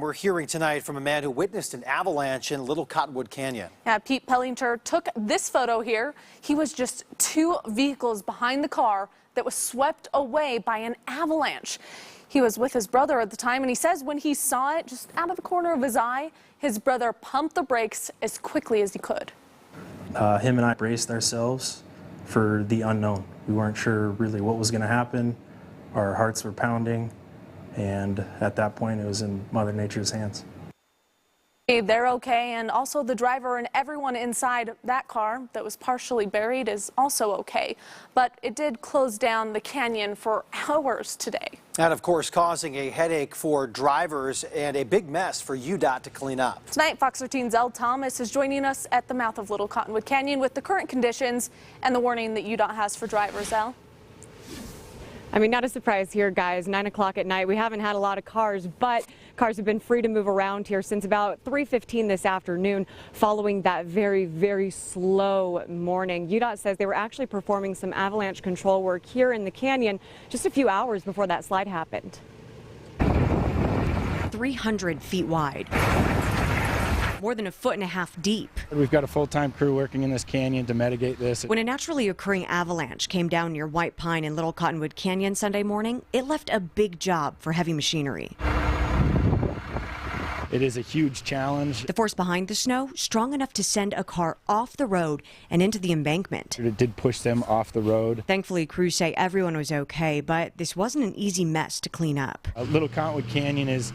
we're hearing tonight from a man who witnessed an avalanche in Little Cottonwood Canyon. Yeah, Pete Pellinger took this photo here. He was just 2 vehicles behind the car that was swept away by an avalanche. He was with his brother at the time, and he says when he saw it just out of the corner of his eye, his brother pumped the brakes as quickly as he could. Him and I braced ourselves for the unknown. We weren't sure really what was going to happen. Our hearts were pounding, and at that point it was in Mother Nature's hands. They're okay, and also the driver and everyone inside that car that was partially buried is also okay. But it did close down the canyon for hours today. And of course causing a headache for drivers and a big mess for UDOT to clean up. Tonight, Fox 13's Elle Thomas is joining us at the mouth of Little Cottonwood Canyon with the current conditions and the warning that UDOT has for drivers. Elle? I mean, not a surprise here, guys. 9 o'clock at night. We haven't had a lot of cars, but cars have been free to move around here since about 3:15 this afternoon following that very slow morning. UDOT says they were actually performing some avalanche control work here in the canyon just a few hours before that slide happened. 300 feet wide. More than 1.5 feet deep. We've got a full-time crew working in this canyon to mitigate this. When a naturally occurring avalanche came down near White Pine in Little Cottonwood Canyon Sunday morning, it left a big job for heavy machinery. It is a huge challenge. The force behind the snow, strong enough to send a car off the road and into the embankment. It did push them off the road. Thankfully, crews say everyone was okay, but this wasn't an easy mess to clean up. Little Cottonwood Canyon is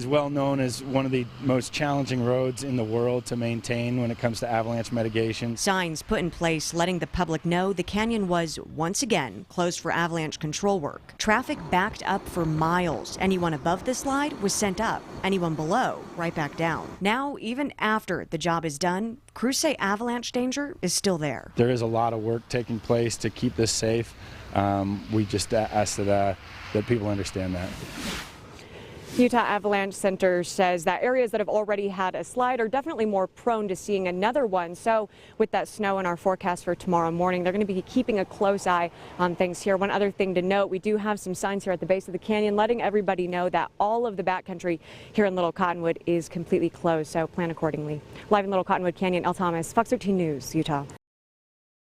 well known as one of the most challenging roads in the world to maintain when it comes to avalanche mitigation. Signs put in place letting the public know the canyon was once again closed for avalanche control work. Traffic backed up for miles. Anyone above the slide was sent up. Anyone below, right back down. Now, even after the job is done, crews say avalanche danger is still there. There is a lot of work taking place to keep this safe. We just ask that people understand that. Utah Avalanche Center says that areas that have already had a slide are definitely more prone to seeing another one. So with that snow in our forecast for tomorrow morning, they're going to be keeping a close eye on things here. One other thing to note, we do have some signs here at the base of the canyon letting everybody know that all of the backcountry here in Little Cottonwood is completely closed. So plan accordingly. Live in Little Cottonwood Canyon, Elle Thomas, Fox 13 News, Utah.